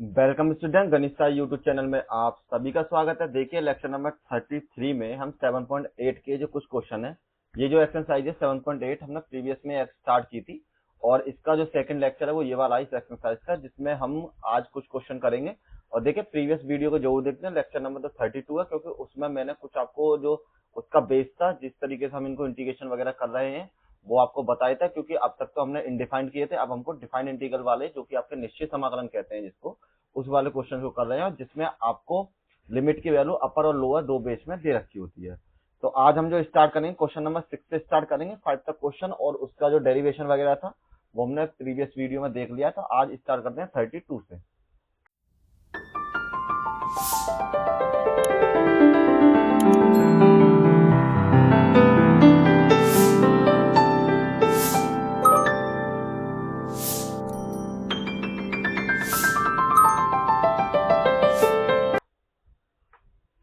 Welcome student, गणित Sai YouTube channel में आप सभी का स्वागत है। देखिए लेक्चर नंबर 33 में हम 7.8 के जो कुछ क्वेश्चन है, ये जो एक्सरसाइज है 7.8 हमने प्रीवियस में स्टार्ट की थी और इसका जो सेकंड लेक्चर है वो ये वाला इस एक्सरसाइज का, जिसमें हम आज कुछ क्वेश्चन करेंगे। और देखिए प्रीवियस वीडियो को जरूर देखते हैं, लेक्चर नंबर तो 32 है, क्योंकि उसमें मैंने कुछ आपको जो उसका बेस था, जिस तरीके से हम इनको इंटीग्रेशन वगैरह कर रहे हैं वो आपको बताया था। क्योंकि अब तक तो हमने इनडिफाइंड किए थे, अब हमको डिफाइंड इंटीग्रल वाले जो कि आपके निश्चित समाकलन कहते हैं जिसको, उस वाले क्वेश्चन को कर रहे हैं, जिसमें आपको लिमिट की वैल्यू अपर और लोअर दो बेस में दे रखी होती है। तो आज हम जो स्टार्ट करेंगे क्वेश्चन नंबर 6 से स्टार्ट करेंगे, 5 तक क्वेश्चन, और उसका जो डेरिवेशन वगैरह था वो हमने प्रीवियस वीडियो में देख लिया था। आज स्टार्ट करते हैं 32 से।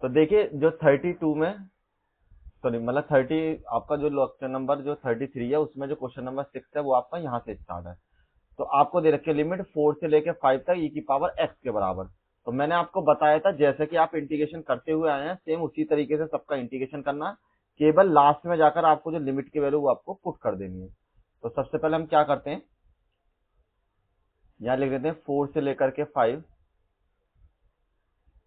तो देखिए जो 32 में, सॉरी मतलब 30, आपका जो लेक्चर नंबर जो 33 है उसमें जो क्वेश्चन नंबर 6 है वो आपका यहाँ से स्टार्ट है। तो आपको दे रखी है लिमिट 4 से लेकर 5 तक e की पावर x के बराबर। तो मैंने आपको बताया था जैसे कि आप इंटीग्रेशन करते हुए आए हैं, सेम उसी तरीके से सबका इंटीग्रेशन करना, केवल लास्ट में जाकर आपको जो लिमिट की वैल्यू वो आपको पुट कर देनी है। तो सबसे पहले हम क्या करते हैं, यहाँ लिख देते हैं 4 से लेकर के 5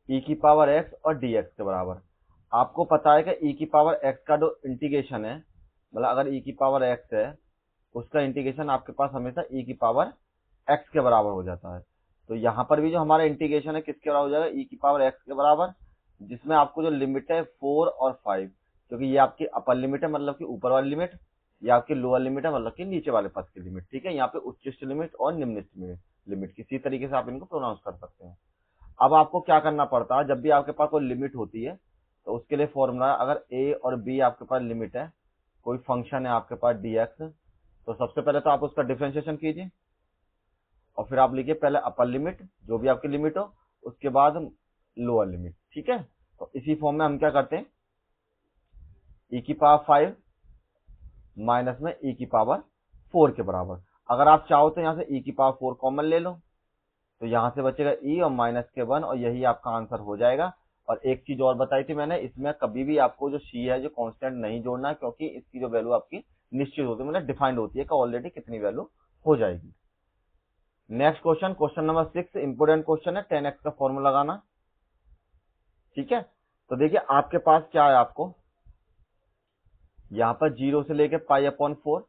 e की पावर x और dx के बराबर। आपको पता है कि e की पावर x का जो इंटीग्रेशन है, मतलब अगर e की पावर x है उसका इंटीग्रेशन आपके पास हमेशा e की पावर x के बराबर हो जाता है। तो यहाँ पर भी जो हमारा इंटीग्रेशन है किसके बराबर हो जाएगा, e की पावर x के बराबर, जिसमें आपको जो लिमिट है 4 और 5, क्योंकि ये आपकी अपर लिमिट है मतलब कि ऊपर वाली लिमिट, ये आपकी लोअर लिमिट है मतलब कि नीचे वाले पद की लिमिट। ठीक है, यहाँ पे उच्चिष्ट लिमिट और निम्नलिखित लिमिट किसी तरीके से आप इनको प्रोनाउंस कर सकते हैं। अब आपको क्या करना पड़ता है, जब भी आपके पास कोई लिमिट होती है तो उसके लिए फॉर्मूला, अगर a और b आपके पास लिमिट है, कोई फंक्शन है आपके पास dx, तो सबसे पहले तो आप उसका डिफरेंशिएशन कीजिए और फिर आप लिखिए पहले अपर लिमिट जो भी आपकी लिमिट हो, उसके बाद लोअर लिमिट। ठीक है, तो इसी फॉर्म में हम क्या करते हैं, e की पावर 5 माइनस में e की पावर 4 के बराबर। अगर आप चाहो तो यहाँ से e की पावर 4 कॉमन ले लो, तो यहां से बचेगा e और माइनस के 1, और यही आपका आंसर हो जाएगा। और एक चीज और बताई थी मैंने, इसमें कभी भी आपको जो c है जो कांस्टेंट नहीं जोड़ना, क्योंकि इसकी जो वैल्यू आपकी निश्चित होती है, मतलब डिफाइंड होती है कि ऑलरेडी कितनी वैल्यू हो जाएगी। Next question, question number 6, important question है, 10x का फॉर्मूला लगाना। ठीक है, तो देखिए आपके पास क्या है, आपको यहाँ पर 0 से लेके पाई अपॉन 4,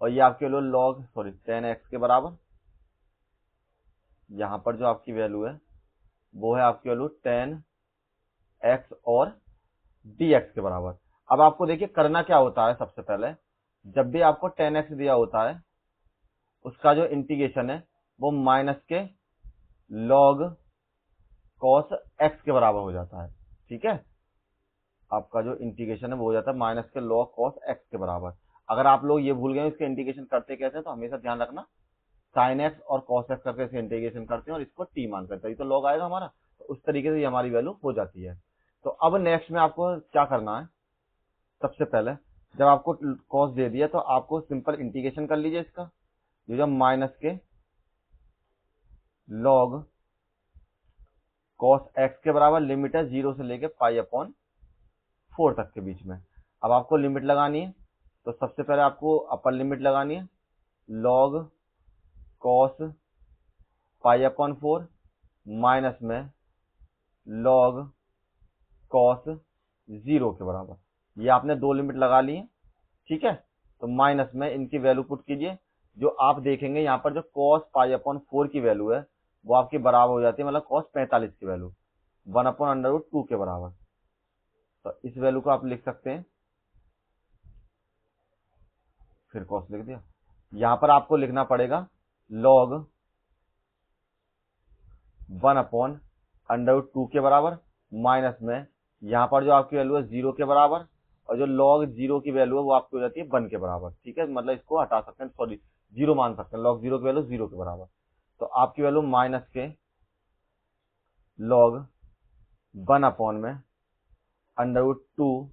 और ये आपके लो लॉग सॉरी 10x के बराबर। यहाँ पर जो आपकी वैल्यू है वो है आपकी वैल्यू 10x और dx के बराबर। अब आपको देखिए करना क्या होता है, सबसे पहले जब भी आपको 10x दिया होता है उसका जो इंटीग्रेशन है वो माइनस के log cos x के बराबर हो जाता है। ठीक है, आपका जो इंटीग्रेशन है वो हो जाता है माइनस के log cos x के बराबर। अगर आप लोग ये भूल गए इसके इंटीग्रेशन करते कैसे हैं, तो हमेशा ध्यान रखना sin x और cos x करके इसके इंटीग्रेशन करते हैं और इसको t मान करते हैं, तो log आएगा हमारा, तो उस तरीके से ये हमारी वैल्यू हो जाती है। तो अब नेक्स्ट में आपको क्या करना है, सबसे पहले जब आपको cos दे दिया तो आपको सिंपल इंटीग्रेशन कर लीजिए इसका, जब माइनस के log cos x के बराबर, लिमिट है 0 से लेके पाई अपॉन 4 तक के बीच में। अब आपको लिमिट लगानी है, तो सबसे पहले आपको अपर लिमिट लगानी है log cos pi upon 4 minus में log cos 0 के बराबर। ये आपने दो लिमिट लगा ली है। ठीक है, तो माइनस में इनकी वैल्यू पुट कीजिए, जो आप देखेंगे यहाँ पर जो cos पाई अपॉन 4 की वैल्यू है वो आपकी बराबर हो जाती है, मतलब cos 45 की वैल्यू 1 अपॉन अंडर रूट 2 के बराबर। तो इस वैल्यू को आप लिख सकते हैं, फिर cos लिख दिया। यहाँ पर आपको लिखना पड़ेगा log 1 अपॉन अंडर रूट 2 के बराबर, माइनस में यहाँ पर जो आपकी वैल्यू है 0 के बराबर, और जो log 0 की वैल्यू है वो आपकी हो जाती है 1 के बराबर। ठीक है, मतलब इसको हटा सकते हैं, सॉरी 0 मान सकते हैं, log 0 की वैल्यू 0 के बराबर। तो आपकी वैल्यू माइनस के log 1 अपॉन में अंडर रूट 2,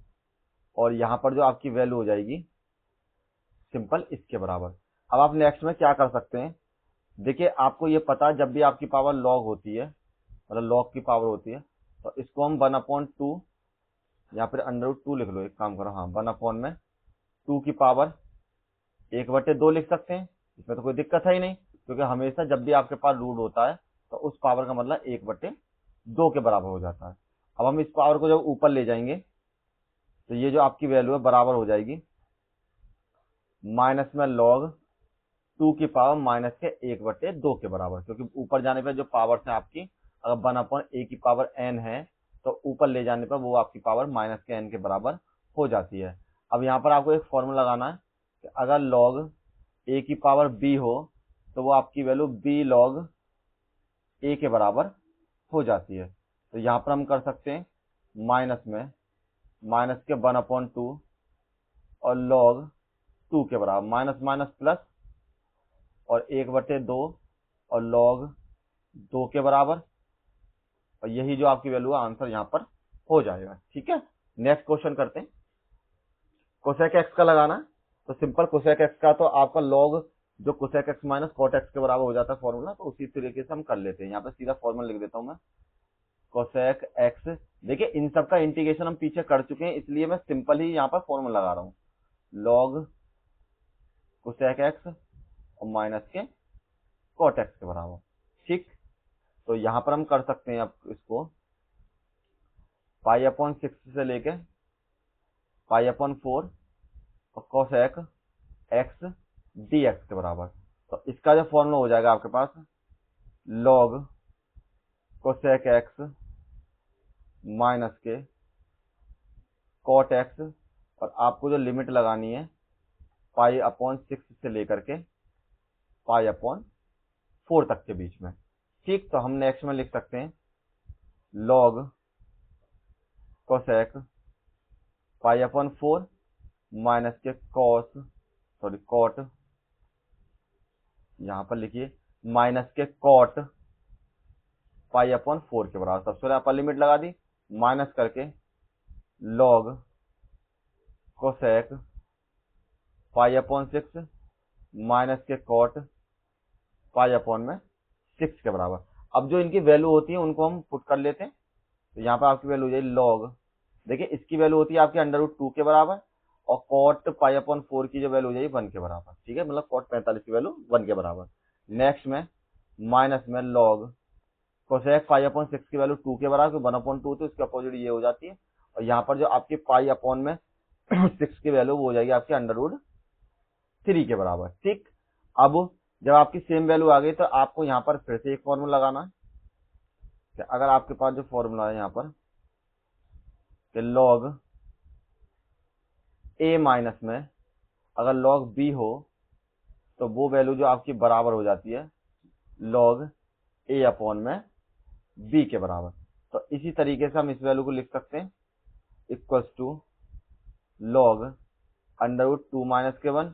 और यहाँ पर जो आपकी वैल्यू हो जाएगी सिंपल इसके बराबर। अब आप नेक्स्ट में क्या कर सकते हैं, देखिए आपको ये पता है, जब भी आपकी पावर लॉग होती है, मतलब लॉग की पावर होती है, तो इसको हम 1/2 या फिर √2 लिख लो, एक काम करो, हाँ 1/, में 2 की पावर 1/2 लिख सकते हैं। इसमें तो कोई दिक्कत है ही नहीं, क्योंकि हमेशा जब भी आपके पास रूट होता है तो उस पावर का मतलब 1/2 के बराबर हो जाता है। अब हम इस पावर को जब ऊपर ले जाएंगे तो ये जो आपकी वैल्यू है बराबर हो जाएगी माइनस में लॉग 2 की पावर माइनस के 1/2 के बराबर, क्योंकि ऊपर जाने पर जो पावर है आपकी, अगर 1/a की पावर n है तो ऊपर ले जाने पर वो आपकी पावर माइनस के n के बराबर हो जाती है। अब यहाँ पर आपको एक फॉर्मूला लगाना है कि अगर log a की पावर b हो तो वो आपकी वैल्यू b log a के बराबर हो जाती है। तो यहाँ पर हम कर सकते हैं माइनस में माइनस के 1/2 और log 2 के बराबर, माइनस माइनस प्लस और 1/2 और log 2 के बराबर, और यही जो आपकी वैल्यू है आंसर यहाँ पर हो जाएगा। ठीक है, नेक्स्ट क्वेश्चन करते हैं। कोसेक एक्स का लगाना है, तो सिंपल कोसेक एक्स का तो आपका log जो cosec x minus cot x के बराबर हो जाता है फॉर्मूला, तो उसी तरीके से हम कर लेते हैं। यहाँ पे सीधा फॉर्मूला लिख देता हूं मैं, कोसेक एक्स। देखिए इन सब का इंटीग्रेशन हम पीछे कर चुके हैं, इसलिए मैं सिंपल ही यहाँ पर फॉर्मूला लगा रहा हूँ, log कोसेक एक्स और माइनस के कॉट एक्स के बराबर। ठीक, तो यहाँ पर हम कर सकते हैं अब इसको π/6 से लेके π/4 और कोसेक एक्स dx के बराबर। तो इसका जो फॉर्मूला हो जाएगा आपके पास log कोसेक एक्स माइनस के कॉट एक्स, और आपको जो लिमिट लगानी है π/6 से लेकर के π/4 तक के बीच में। ठीक, तो हम नेक्स्ट में लिख सकते हैं log कोसेक π/4 माइनस के कॉट, यहां पर लिखिए माइनस के कॉट π/4 के बराबर। सबसे पहले अपर लिमिट लगा दी, माइनस करके log कोसेक π/6 माइनस के कॉट π/6 के बराबर। अब जो इनकी वैल्यू होती है उनको हम पुट कर लेते हैं, तो यहाँ पर आपकी वैल्यू हो जाएगी log, देखिए इसकी वैल्यू होती है आपकी √2 के बराबर, और कॉट π/4 की जो वैल्यू हो जाएगी 1 के बराबर। ठीक है, मतलब कॉट 45 की वैल्यू 1 के बराबर। नेक्स्ट में माइनस में log कोसेक π/6 की वैल्यू 2 के बराबर, 1/2 थी, उसके अपोजिट ये हो जाती है, और यहाँ पर जो आपकी π/6 की वैल्यू वो हो जाएगी आपकी √3 के बराबर। ठीक, अब जब आपकी सेम वैल्यू आ गई तो आपको यहाँ पर फिर से एक फॉर्मूला लगाना है कि अगर आपके पास जो फॉर्मूला है यहाँ पर कि log a माइनस में अगर log b हो तो वो वैल्यू जो आपकी बराबर हो जाती है log a/में b के बराबर। तो इसी तरीके से हम इस वैल्यू को लिख सकते हैं इक्वल्स टू log √2 माइनस के 1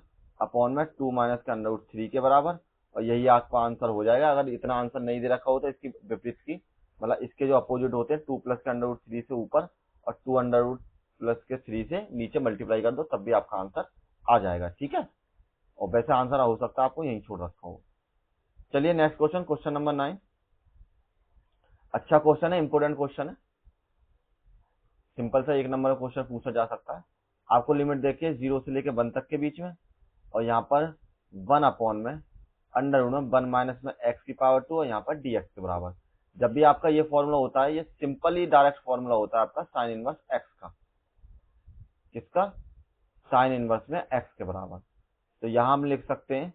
में 2 माइनस के √3 के बराबर, और यही आपका आंसर हो जाएगा। अगर इतना आंसर नहीं दे रखा हो तो इसकी विपरीत की, मतलब इसके जो अपोजिट होते हैं 2 प्लस के √3 से ऊपर और 2 प्लस के 3 से नीचे मल्टीप्लाई कर दो, तब भी आपका आंसर आ जाएगा। ठीक है, और वैसे आंसर हो सकता है आपको यहीं छोड़ रखा हो। चलिए नेक्स्ट क्वेश्चन, क्वेश्चन नंबर 9। अच्छा क्वेश्चन है, इंपोर्टेंट क्वेश्चन है, सिंपल सा 1 नंबर का क्वेश्चन पूछा जा सकता है। आपको लिमिट देखिए 0 से लेके 1 तक के बीच में, और यहाँ पर 1 में √1 माइनस में x की पावर 2 और यहाँ पर dx के बराबर। जब भी आपका ये फॉर्मूला होता है, ये सिंपली डायरेक्ट फॉर्मूला होता है आपका साइन इनवर्स x का। किसका? साइन इनवर्स में x के बराबर। तो यहां हम लिख सकते हैं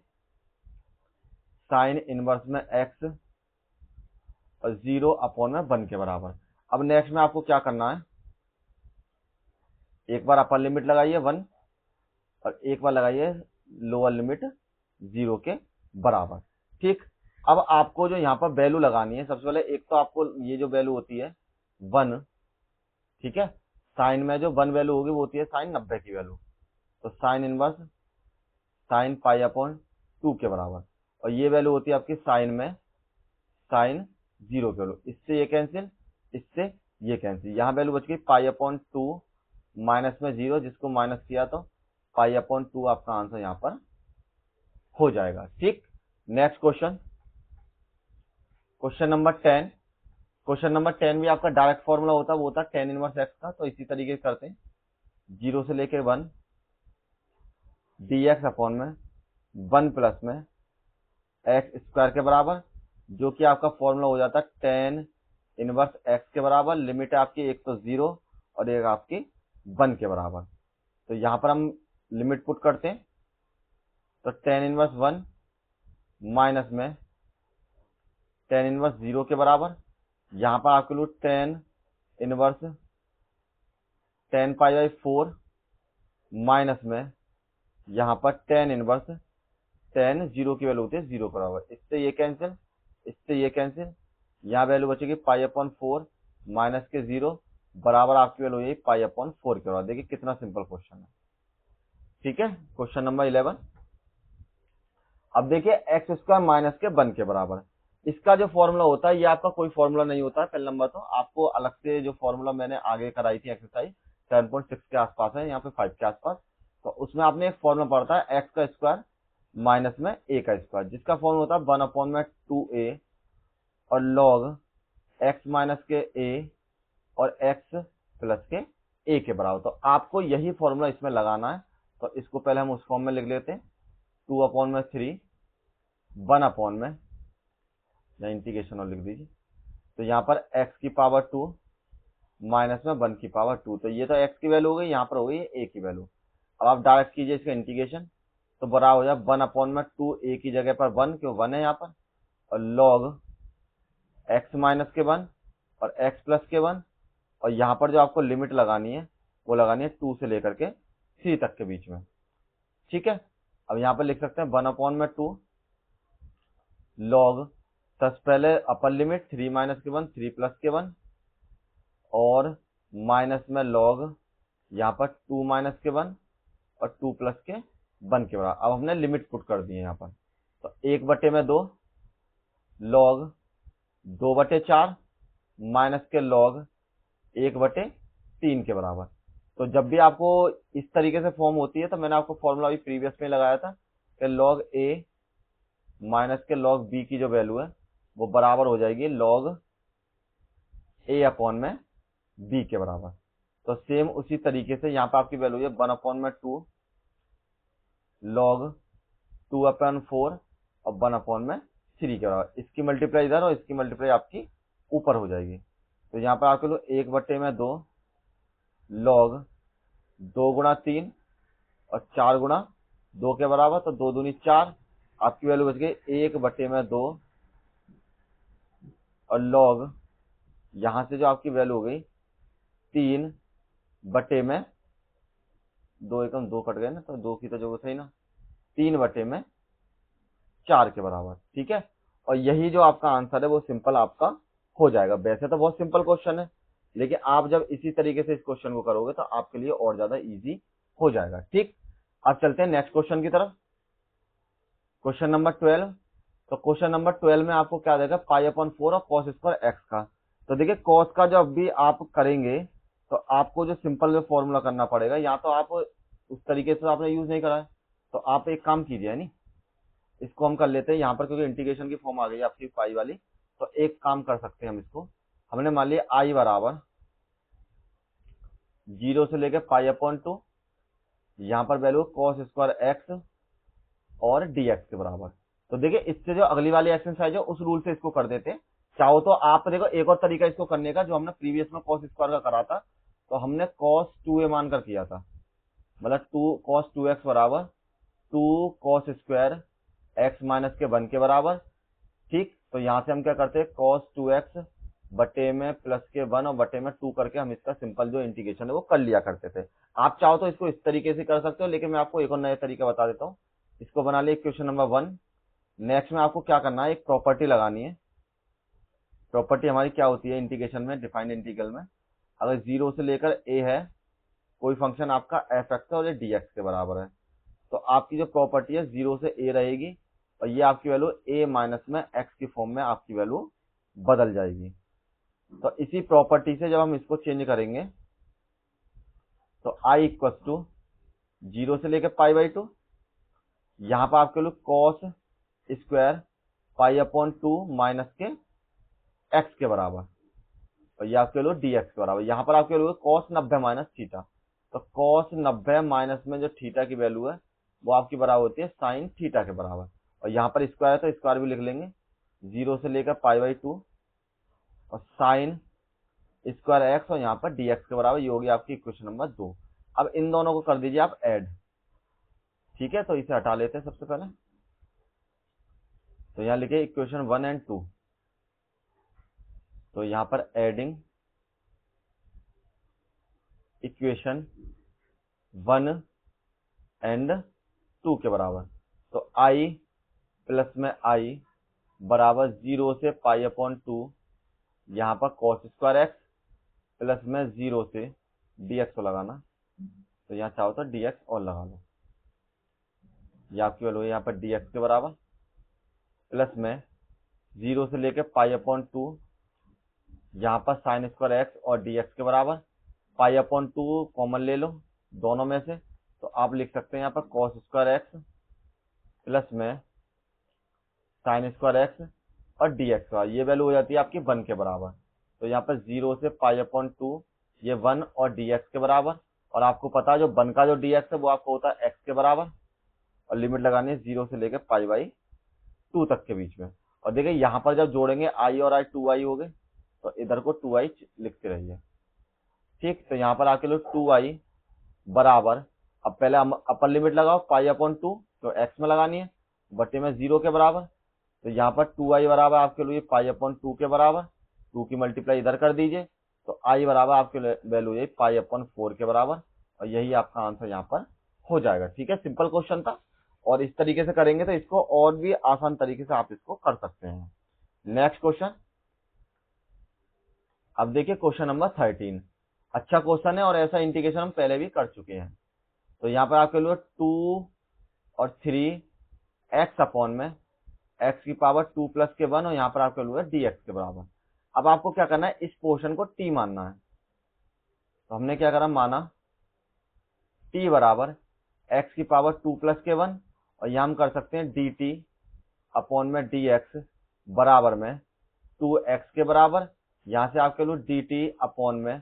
साइन इनवर्स में x और 0/1 के बराबर। अब नेक्स्ट में आपको क्या करना है, एक बार अपर लिमिट लगाइए 1 और एक बार लगाइए लोअर लिमिट 0 के बराबर। ठीक, अब आपको जो यहाँ पर वैल्यू लगानी है, सबसे पहले एक तो आपको ये जो वैल्यू होती है 1, ठीक है, साइन में जो 1 वैल्यू होगी वो होती है साइन 90 की वैल्यू, तो साइन इनवर्स साइन π/2 के बराबर, और ये वैल्यू होती है आपकी साइन में साइन 0 की वैल्यू। इससे ये कैंसिल, इससे ये कैंसिल, यहाँ वैल्यू बच गई π/2 माइनस में 0, जिसको माइनस किया तो π/2 आपका आंसर यहाँ पर हो जाएगा। ठीक, नेक्स्ट क्वेश्चन, क्वेश्चन नंबर 10 भी आपका डायरेक्ट फॉर्मूला होता है, वो होता है tan इनवर्स x का। तो इसी तरीके से करते हैं, 0 से लेके 1 dx अपॉन में 1 प्लस में एक्स स्क्वायर के बराबर, जो कि आपका फॉर्मूला हो जाता है tan इनवर्स x के बराबर। लिमिट है आपकी एक तो 0 और एक आपकी 1 के बराबर। तो यहां पर हम लिमिट पुट करते हैं, तो tan इनवर्स 1 माइनस में tan इनवर्स 0 के बराबर। यहां पर आपके लिए tan inverse tan pi by 4 minus में यहां पर tan इनवर्स tan 0 की वैल्यू होती है 0 के बराबर। इससे ये कैंसिल, इससे ये कैंसिल, यहाँ वैल्यू बचेगी पाई अपॉन 4 माइनस के 0 बराबर आपकी वैल्यू यही पाई अपॉन 4 के बराबर। देखिए कितना सिंपल क्वेश्चन है। ठीक है, क्वेश्चन नंबर 11। अब देखिए एक्स स्क्वायर माइनस के 1 के बराबर, इसका जो फॉर्मूला होता है ये आपका कोई फॉर्मूला नहीं होता है। पहले नंबर तो आपको अलग से जो फॉर्मूला मैंने आगे कराई थी एक्सरसाइज 7.6 के आसपास है, यहाँ पे 5 के आसपास, तो उसमें आपने एक फॉर्मूला पढ़ता है एक्स का स्क्वायर माइनस में ए का स्क्वायर, जिसका फॉर्मूला होता है 1 अपॉन में 2a और लॉग एक्स माइनस के ए और एक्स प्लस के ए के बराबर। तो आपको यही फॉर्मूला इसमें लगाना है। तो इसको पहले हम उस फॉर्म में लिख लेते हैं, 2 अपॉन में 3 1 अपॉन में, या इंटीग्रेशन और लिख दीजिए। तो यहाँ पर x की पावर 2 माइनस में 1 की पावर 2, तो ये तो x की वैल्यू हो गई, यहाँ पर हो गई a की वैल्यू। अब आप डायरेक्ट कीजिए इसका इंटीग्रेशन, तो बराबर हो जाए 1 अपॉन में 2 a की जगह पर 1, क्यों 1 है यहाँ पर, और लॉग x माइनस के 1 और x प्लस के 1, और यहाँ पर जो आपको लिमिट लगानी है वो लगानी है 2 से लेकर के 3 तक के बीच में। ठीक है, अब यहाँ पर लिख सकते हैं 1 अपॉन में 2 लॉग, तब पहले अपर लिमिट 3 माइनस के 1 3 प्लस के 1 और माइनस में लॉग यहाँ पर 2 माइनस के 1 और 2 प्लस के 1 के बराबर। अब हमने लिमिट पुट कर दी है यहाँ पर, तो 1/2 लॉग 2/4 माइनस के लॉग 1/3 के बराबर। तो जब भी आपको इस तरीके से फॉर्म होती है, तो मैंने आपको फॉर्मूला अभी प्रीवियस में लगाया था कि लॉग ए माइनस के लॉग बी की जो वैल्यू है वो बराबर हो जाएगी लॉग ए अपॉन में बी के बराबर। तो सेम उसी तरीके से यहाँ पर आपकी वैल्यू है 1 अपॉन में 2 लॉग 2 अपॉन 4 और 1 अपॉन में 3 के बराबर। इसकी मल्टीप्लाई इधर और इसकी मल्टीप्लाई आपकी ऊपर हो जाएगी। तो यहाँ पर आपके लोग 1/2 लॉग 2 गुणा 3 और 4 गुणा 2 के बराबर, तो 2 दूनी 4, आपकी वैल्यू बच गई 1/2 और लॉग यहां से जो आपकी वैल्यू हो गई 3/2, 2 एकम 2 कट गए ना, तो 2 की तो जरूरत है ना, 3/4 के बराबर। ठीक है, और यही जो आपका आंसर है वो सिंपल आपका हो जाएगा। वैसे तो बहुत सिंपल क्वेश्चन है, लेकिन आप जब इसी तरीके से इस क्वेश्चन को करोगे तो आपके लिए और ज्यादा इजी हो जाएगा। ठीक, अब चलते हैं नेक्स्ट क्वेश्चन की तरफ, क्वेश्चन नंबर 12। तो क्वेश्चन नंबर 12 में आपको क्या देगा, पाई अपॉन 4 और कॉस स्क्वायर एक्स का। तो देखिए कॉस का जब भी आप करेंगे तो आपको जो सिंपल में फॉर्मूला करना पड़ेगा, या तो आप उस तरीके से आपने यूज नहीं करा है, तो आप एक काम कीजिए, नहीं इसको हम कर लेते हैं यहाँ पर, क्योंकि इंटीग्रेशन की फॉर्म आ गई आपकी पाई वाली। तो एक काम कर सकते हैं हम, इसको हमने मान लिया आई बराबर 0 से लेकर पाई अपॉन 2, यहाँ पर वैल्यू कॉस स्क्वायर एक्स और dx के बराबर। तो देखिए इससे जो अगली वाली एक्सरसाइज है उस रूल से इसको कर देते हैं। चाहो तो आप देखो एक और तरीका इसको करने का, जो हमने प्रीवियस में कॉस स्क्वायर का करा था, तो हमने कॉस 2a मानकर किया था, मतलब 2 कॉस 2x बराबर 2 कॉस स्क्वायर x माइनस के 1 के बराबर। ठीक, तो यहां से हम क्या करते हैं, कॉस 2x बटे में प्लस के 1 और बटे में 2 करके हम इसका सिंपल जो इंटीग्रेशन है वो कर लिया करते थे। आप चाहो तो इसको इस तरीके से कर सकते हो, लेकिन मैं आपको एक और नया तरीका बता देता हूँ। इसको बना लिया क्वेश्चन नंबर 1। नेक्स्ट में आपको क्या करना है, एक प्रॉपर्टी लगानी है। प्रॉपर्टी हमारी क्या होती है इंटीग्रेशन में, डिफाइंड इंटीग्रल में, अगर 0 से लेकर a है कोई फंक्शन आपका f x है और ये dx के बराबर है, तो आपकी जो प्रॉपर्टी है 0 से a रहेगी और ये आपकी वैल्यू a माइनस में x की फॉर्म में आपकी वैल्यू बदल जाएगी। तो इसी प्रॉपर्टी से जब हम इसको चेंज करेंगे तो i इक्वल टू 0 से लेकर पाई बाई 2, यहाँ पर आपके लोग cos square pi upon 2 minus के एक्स के बराबर, और ये आपकी वैल्यू डी एक्स के बराबर। यहाँ पर आपकी वैल्यू कॉस 90 माइनस थीटा, तो कॉस 90 माइनस में जो थीटा की वैल्यू है वो आपकी बराबर होती है साइन थीटा के बराबर। और यहाँ पर स्क्वायर है तो स्क्वायर भी लिख लेंगे, 0 से लेकर π/2 और साइन स्क्वायर एक्स और यहाँ पर डी एक्स के बराबर। ये होगी आपकी इक्वेशन नंबर 2। अब इन दोनों को कर दीजिए आप ऐड। ठीक है, तो इसे हटा लेते हैं सबसे पहले। तो यहाँ लिखे इक्वेशन 1 एंड 2। तो यहाँ पर एडिंग इक्वेशन 1 एंड 2 के बराबर, तो i प्लस में i बराबर 0 से π/2, यहाँ पर cos स्क्वायर एक्स प्लस में 0 से dx को लगाना, तो यहाँ चाहो तो dx और लगा लो। ये आपकी वैल्यू है यहाँ पर dx के बराबर, प्लस में 0 से लेकर π/2, यहाँ पर साइन स्क्वायर एक्स और dx के बराबर। π/2 कॉमन ले लो दोनों में से, तो आप लिख सकते हैं यहाँ पर cos स्क्वायर एक्स प्लस में साइन स्क्वायर एक्स और dx का, ये वैल्यू हो जाती है आपकी 1 के बराबर। तो यहाँ पर 0 से π/2 ये 1 और dx के बराबर, और आपको पता है जो 1 का जो dx है वो आपको होता है x के बराबर, और लिमिट लगानी है 0 से लेकर π/2 तक के बीच में। और देखिए यहाँ पर जब जोड़ेंगे i और i 2i हो गए, तो इधर को 2i लिखते रहिए। ठीक, तो यहाँ पर आके लो 2i बराबर, अब पहले अपर लिमिट लगाओ π/2, तो x में लगानी है, बटे में 0 के बराबर। तो यहाँ पर 2i बराबर आपके लिए π/2 के बराबर, 2 की मल्टीप्लाई इधर कर दीजिए, तो i बराबर आपके वैल्यू है π/4 के बराबर, और यही आपका आंसर यहाँ पर हो जाएगा। ठीक है, सिंपल क्वेश्चन था, और इस तरीके से करेंगे तो इसको और भी आसान तरीके से आप इसको कर सकते हैं। नेक्स्ट क्वेश्चन, अब देखिए क्वेश्चन नंबर 13। अच्छा क्वेश्चन है, और ऐसा इंटीग्रेशन हम पहले भी कर चुके हैं। तो यहाँ पर आपके लिए 2 और 3 x में x की पावर 2 प्लस के 1, और यहाँ पर आपके लिए dx के बराबर। अब आपको क्या करना है, इस पोर्शन को t मानना है। तो हमने क्या करा, माना t बराबर x की पावर 2 प्लस के 1, और यहाँ हम कर सकते हैं dt अपॉन में dx बराबर में 2x के बराबर। यहाँ से आपके लिए dt अपॉन में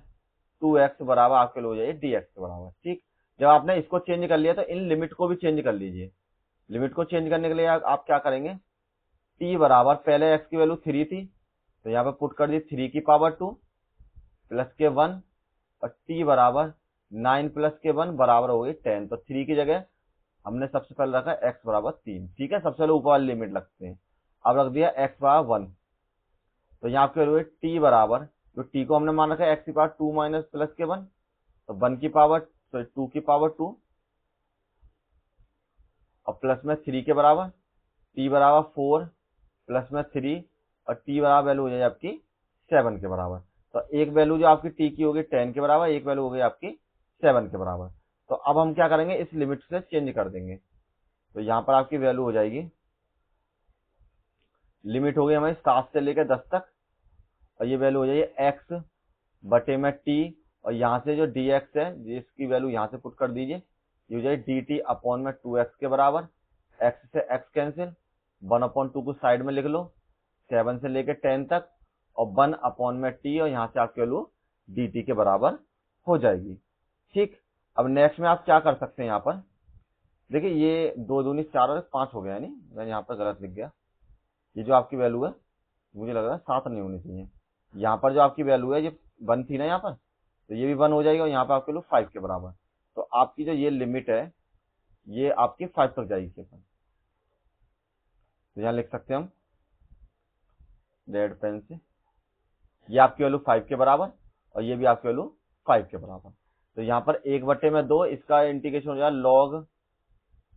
2x बराबर आपके लिए हो जाएगी dx के बराबर। ठीक, जब आपने इसको चेंज कर लिया तो इन लिमिट को भी चेंज कर लीजिए। लिमिट को चेंज करने के लिए आप क्या करेंगे, t बराबर पहले x की वैल्यू 3 थी, तो यहाँ पे पुट कर दी 3 की पावर 2 प्लस के 1, और t बराबर 9 प्लस के 1 बराबर हो गई 10। तो 3 की जगह हमने सबसे पहले रखा x बराबर 3। ठीक है, सबसे पहले ऊपर वाली लिमिट लगते हैं। अब रख दिया x बराबर 1, तो यहाँ आपके वैल्यू है t बराबर, जो t को हमने मान रखा है x की पावर 2 माइनस प्लस के 1, तो 1 की पावर 2 की पावर 2 और प्लस में 3 के बराबर, t बराबर 4 प्लस में 3, और t बराबर वैल्यू हो जाएगी आपकी 7 के बराबर। तो एक वैल्यू जो आपकी t की होगी 10 के बराबर, एक वैल्यू हो गई आपकी 7 के बराबर। तो अब हम क्या करेंगे, इस लिमिट से चेंज कर देंगे। तो यहाँ पर आपकी वैल्यू हो जाएगी, लिमिट हो गई हमारी 7 से लेकर 10 तक, और ये वैल्यू हो जाएगी x बटे में t, और यहाँ से जो dx है जिसकी वैल्यू यहाँ से पुट कर दीजिए, ये हो जाएगी dt अपॉन में 2x के बराबर। x से x कैंसिल, 1/2 को साइड में लिख लो, 7 से लेकर 10 तक, और 1 अपॉन में t, और यहाँ से आपकी वैल्यू dt के बराबर हो जाएगी। ठीक, अब नेक्स्ट में आप क्या कर सकते हैं, यहाँ पर देखिए ये 2 दूनी 4 और 5 हो गया, यानी मैंने यहाँ पर गलत लिख गया। ये जो आपकी वैल्यू है मुझे लग रहा है 7 नहीं होनी चाहिए। यहाँ पर जो आपकी वैल्यू है ये 1 थी ना यहाँ पर, तो ये भी 1 हो जाएगी, और यहाँ पर आपके लोग 5 के बराबर। तो आपकी जो ये लिमिट है ये आपकी 5 तक जाएगी केवल। तो यहाँ लिख सकते हैं हम रेड पेन से, ये आपकी वैल्यू 5 के बराबर, और ये भी आपकी वैल्यू 5 के बराबर। तो यहाँ पर 1/2 इसका इंटीग्रेशन हो जाएगा log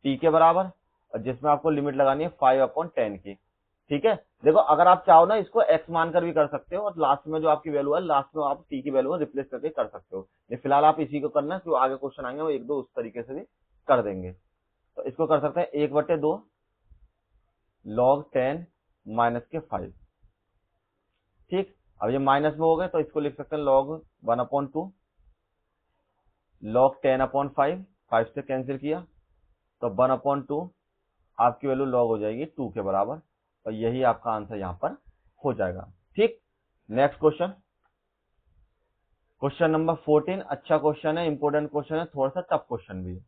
t के बराबर, और जिसमें आपको लिमिट लगानी है 5/10 की। ठीक है, देखो अगर आप चाहो ना इसको x मानकर भी कर सकते हो, और लास्ट में जो आपकी वैल्यू है लास्ट में आप t की वैल्यू रिप्लेस करके कर सकते हो। ये फिलहाल आप इसी को करना है, जो आगे क्वेश्चन आएंगे वो 1-2 उस तरीके से भी कर देंगे। तो इसको कर सकते हैं 1/2 log 10 माइनस के 5। ठीक, अब ये माइनस में हो गए तो इसको लिख सकते हैं log 1/2 log 10/5, 5 से कैंसिल किया तो 1/2 आपकी वैल्यू log हो जाएगी 2 के बराबर, और यही आपका आंसर यहाँ पर हो जाएगा। ठीक, नेक्स्ट क्वेश्चन, क्वेश्चन नंबर 14। अच्छा क्वेश्चन है, इंपॉर्टेंट क्वेश्चन है, थोड़ा सा टफ क्वेश्चन भी है।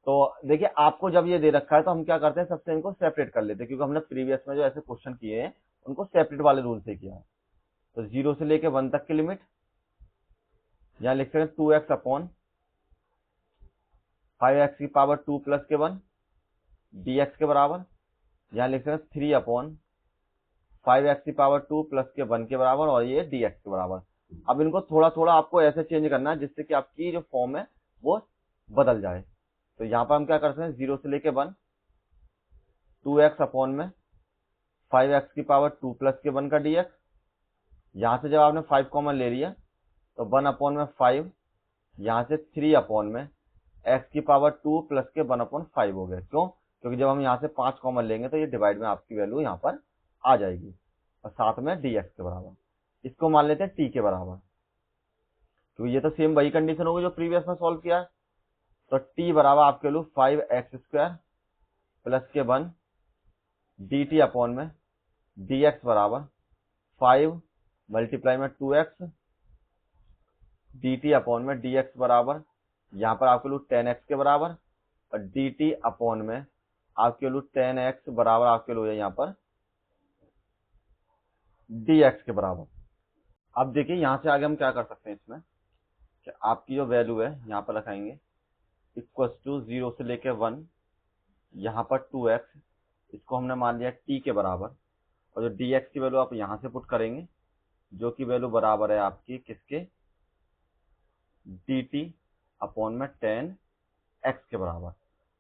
तो देखिए आपको जब ये दे रखा है तो हम क्या करते हैं, सबसे इनको सेपरेट कर लेते हैं, क्योंकि हमने प्रीवियस में जो ऐसे क्वेश्चन किए हैं उनको सेपरेट वाले रूल से किया है। तो 0 से लेके 1 तक की लिमिट, यहाँ लिख सकते हैं 2x अपॉन 5x की पावर 2 प्लस के 1 dx के बराबर, यहाँ लिख सकते हैं 3 अपॉन 5x की पावर 2 प्लस के 1 के बराबर, और ये dx के बराबर। अब इनको थोड़ा थोड़ा आपको ऐसे चेंज करना है जिससे कि आपकी जो फॉर्म है वो बदल जाए। तो यहाँ पर हम क्या करते हैं, 0 से लेके 1, 2x अपॉन में 5x की पावर 2 प्लस के 1 का dx, यहाँ से जब आपने 5 कॉमन ले लिया तो 1 अपॉन में 5, यहाँ से 3 अपॉन में x की पावर 2 प्लस के 1 अपॉन 5 हो गए। क्यों? क्योंकि जब हम यहाँ से 5 कॉमन लेंगे तो ये डिवाइड में आपकी वैल्यू यहाँ पर आ जाएगी, और साथ में dx के बराबर। इसको मान लेते हैं t के बराबर, क्योंकि ये तो सेम वही कंडीशन होगी जो प्रीवियस में सॉल्व किया है। तो t बराबर आपके लिए 5x² प्लस के 1 dt अपॉन में dx बराबर 5 मल्टीप्लाई में 2x dt अपॉन में dx बराबर, यहाँ पर आपके लिए 10x के बराबर, और dt अपॉन में आपके लिए 10x बराबर आपके लिए यहाँ पर dx के बराबर। अब देखिए यहाँ से आगे हम क्या कर सकते हैं इसमें, कि आपकी जो वैल्यू है यहाँ पर रखाएंगे इक्वल टू 0 से लेके 1, यहाँ पर 2x, इसको हमने मान लिया t के बराबर, और जो dx की वैल्यू आप यहाँ से पुट करेंगे, जो कि वैल्यू बराबर है आपकी किसके, dt अपॉन में 10x के बराबर।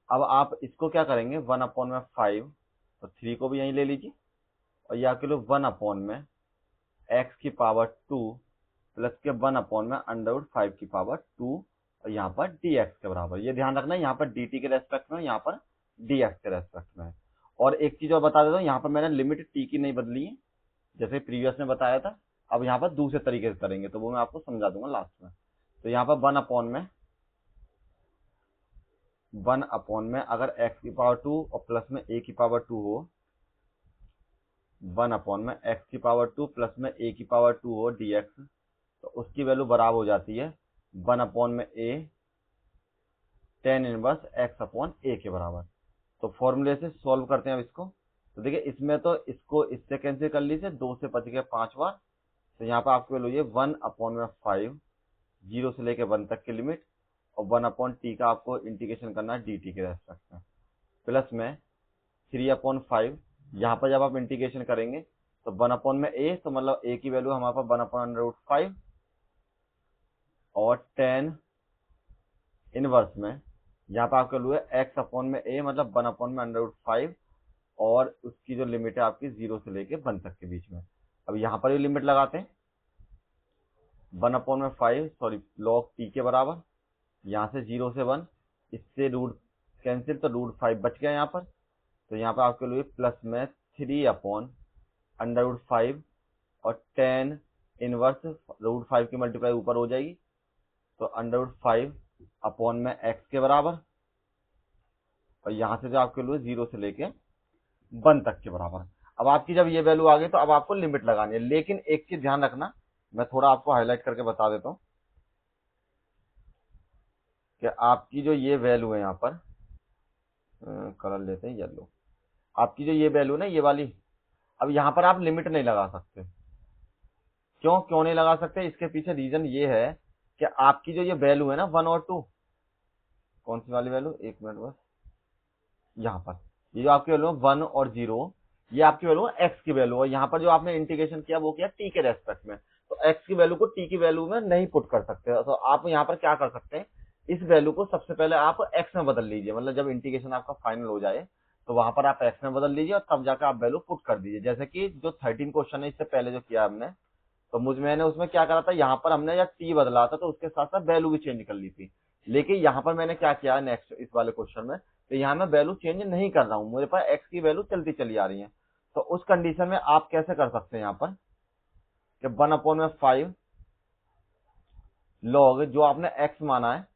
अब आप इसको क्या करेंगे, 1 अपॉन में 5, तो 3 को भी यहीं ले लीजिए, और यह के लिए 1 अपॉन में x की पावर 2 प्लस के 1 अपॉन में √5 की पावर 2, और यहाँ पर dx के बराबर। ये ध्यान रखना, यहाँ पर dt के रेस्पेक्ट में, यहाँ पर dx के रेस्पेक्ट में है। और एक चीज और बता देता हूँ, यहाँ पर मैंने लिमिट t की नहीं बदली है, जैसे प्रीवियस में बताया था। अब यहाँ पर दूसरे तरीके से करेंगे, तो वो मैं आपको समझा दूंगा लास्ट में। तो यहाँ पर 1 अपॉन में अगर x की पावर 2 और प्लस में a की पावर 2 हो, 1 अपॉन में x की पावर 2 प्लस में a की पावर 2 हो dx, तो उसकी वैल्यू बराबर हो जाती है 1 अपॉन में a tan inverse x upon a के बराबर। तो फॉर्मूले से सॉल्व करते हैं अब इसको। तो देखिए इसमें तो इसको इससे कैंसिल कर लीजिए, 2 से बच गया 5 बार। तो यहाँ पर आपको वैल्यू ये 1 अपॉन में 5, 0 से लेके 1 तक की लिमिट, और 1 अपॉन t का आपको इंटीग्रेशन करना है dt के रेस्पेक्ट में, प्लस में 3 अपॉन 5, यहाँ पर जब आप इंटीग्रेशन करेंगे तो 1 अपॉन में a, तो मतलब a की वैल्यू हमारे पास 1 अपॉन √5, और 10 इनवर्स में यहाँ पर आपका वैल्यू है x अपॉन में a, मतलब 1 अपॉन में √5, और उसकी जो लिमिट है आपकी 0 से लेके 1 तक के बीच में। अब यहाँ पर भी लिमिट लगाते हैं, 1 अपॉन में 5 सॉरी log t के बराबर, यहाँ से 0 से 1, इससे रूट कैंसिल, तो √5 बच गया यहाँ पर। तो यहाँ पर आपके लिए प्लस में 3 अपॉन √5, और 10 इनवर्स √5 की मल्टीप्लाई ऊपर हो जाएगी, तो √5 अपॉन में x के बराबर, और यहाँ से जो आपके लिए 0 से लेके 1 तक के बराबर। अब आपकी जब ये वैल्यू आ गई तो अब आपको लिमिट लगानी है, लेकिन एक चीज ध्यान रखना, मैं थोड़ा आपको हाईलाइट करके बता देता हूँ कि आपकी जो ये वैल्यू है, यहाँ पर कलर लेते हैं येलो, आपकी जो ये वैल्यू ना ये वाली, अब यहाँ पर आप लिमिट नहीं लगा सकते। क्यों क्यों नहीं लगा सकते? इसके पीछे रीजन ये है कि आपकी जो ये वैल्यू है ना 1 और 2, कौन सी वाली वैल्यू, एक मिनट बस, यहाँ पर ये जो आपकी वैल्यू है 1 और 0, ये आपकी वैल्यू है x की वैल्यू है। यहाँ पर जो आपने इंटीग्रेशन किया वो किया t के रेस्पेक्ट में, तो x की वैल्यू को t की वैल्यू में नहीं पुट कर सकते। तो आप यहाँ पर क्या कर सकते हैं, इस वैल्यू को सबसे पहले आप x में बदल लीजिए, मतलब जब इंटीग्रेशन आपका फाइनल हो जाए तो वहां पर आप x में बदल लीजिए, और तब जाकर आप वैल्यू पुट कर दीजिए। जैसे कि जो 13 क्वेश्चन है इससे पहले जो किया हमने, तो मैंने उसमें क्या करा था, यहाँ पर हमने जब t बदला था तो उसके साथ साथ वैल्यू भी चेंज कर ली थी। लेकिन यहाँ पर मैंने क्या किया नेक्स्ट इस वाले क्वेश्चन में, तो यहाँ मैं वैल्यू चेंज नहीं कर रहा हूँ, मेरे पास x की वैल्यू चलती चली आ रही है। तो उस कंडीशन में आप कैसे कर सकते हैं यहाँ पर कि 1 अपॉन में 5 log जो आपने x माना है,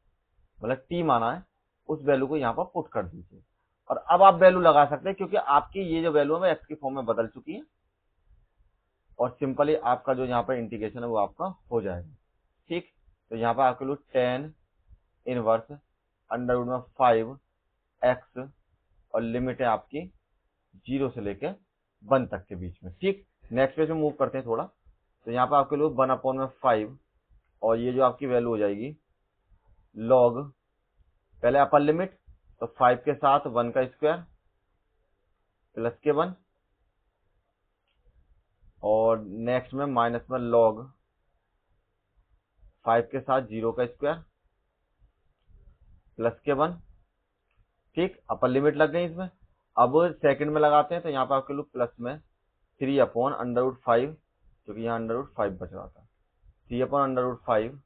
मतलब t माना है, उस वैल्यू को यहाँ पर पुट कर दीजिए, और अब आप वैल्यू लगा सकते हैं, क्योंकि आपकी ये जो वैल्यू है x की फॉर्म में बदल चुकी है। और सिंपली आपका जो यहाँ पर इंटीग्रेशन है वो आपका हो जाएगा। ठीक, तो यहाँ पर आपके लिए टेन इनवर्स अंडर रूट में 5x और लिमिट है आपकी 0 से लेके 1 तक के बीच में। ठीक, नेक्स्ट पेज में मूव करते हैं थोड़ा। तो यहाँ पर आपके लिए 1/5 और ये जो आपकी वैल्यू हो जाएगी लॉग, पहले अपर लिमिट तो 5 के साथ 1 का स्क्वायर प्लस के 1 और नेक्स्ट में माइनस में लॉग 5 के साथ 0 का स्क्वायर प्लस के 1। ठीक, अपर लिमिट लग गई इसमें। अब सेकंड में लगाते हैं तो यहाँ पर आपके लिए प्लस में 3/5, क्योंकि यहाँ √5 बच रहा था, 3/5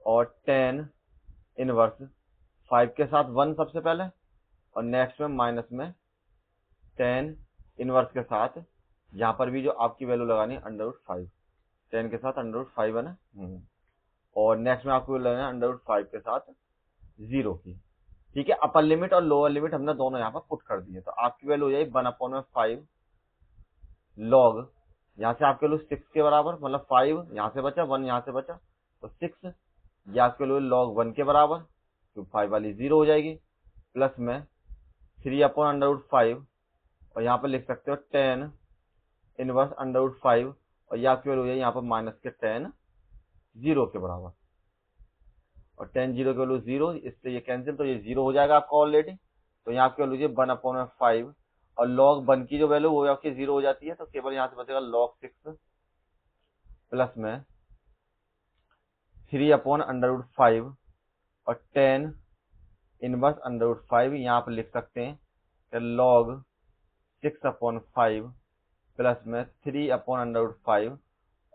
और 10 इनवर्स 5 के साथ 1 सबसे पहले और नेक्स्ट में माइनस में 10 इनवर्स के साथ यहाँ पर भी जो आपकी वैल्यू लगानी है √5, 10 के साथ √5 है ना। और नेक्स्ट में आपको लगाना है √5 के साथ 0 की। ठीक है, अपर लिमिट और लोअर लिमिट हमने दोनों यहाँ पर पुट कर दिए, तो आपकी वैल्यू हो जाएगी 1/5 लॉग, यहाँ से आपके लिए 6 के बराबर, मतलब 5 यहाँ से बचा, 1 यहाँ से बचा तो 6, या आपके लिए लॉग 1 के बराबर, तो 5 वाली 0 हो जाएगी, प्लस में 3/5 और यहाँ पर लिख सकते हो 10 इनवर्स √5 और ये आपकी वैल्यू हो जाएगी यहाँ पर माइनस के 10 0 के बराबर, और 10 0 की वैल्यू 0, इससे ये कैंसिल, तो ये 0 हो जाएगा आपका ऑलरेडी। तो यहाँ आपकी वैल्यू 1/5 और लॉग 1 की जो वैल्यू वो आपकी 0 हो जाती है, तो केवल यहाँ से बचेगा लॉग 6 प्लस में 3/5 और 10 इनवर्स √5, यहाँ पर लिख सकते हैं कि लॉग 6/5 प्लस में 3/5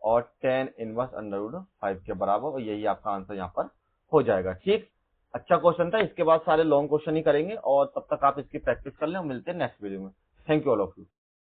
और 10 इनवर्स √5 के बराबर, और यही आपका आंसर यहाँ पर हो जाएगा। ठीक, अच्छा क्वेश्चन था, इसके बाद सारे लॉन्ग क्वेश्चन ही करेंगे और तब तक आप इसकी प्रैक्टिस कर लें और मिलते हैं नेक्स्ट वीडियो में। Thank you all of you.